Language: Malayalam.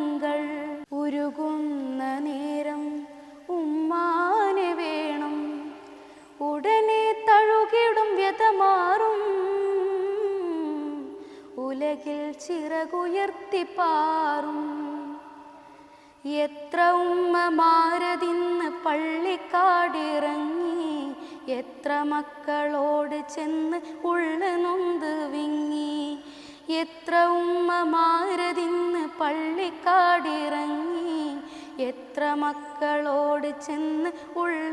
തിങ്കൾ ഉരുകുന്ന നേരം ഉമ്മാനെ വേണം, ഉടനെ തഴുകിടും വ്യതമാറും, ഉലകിൽ ചിറകുയർത്തിപ്പാറും. എത്ര ഉമ്മമാരതിന്ന് പള്ളിക്കാടിറങ്ങി, എത്ര മക്കളോട് ചെന്ന് ഉള്ളു നൊന്ത് വിങ്ങി. എത്ര ഉമ്മമാരതിന്ന് പള്ളിക്കാടിറങ്ങി, എത്ര മക്കളോട് ചെന്ന് ഉള്ളു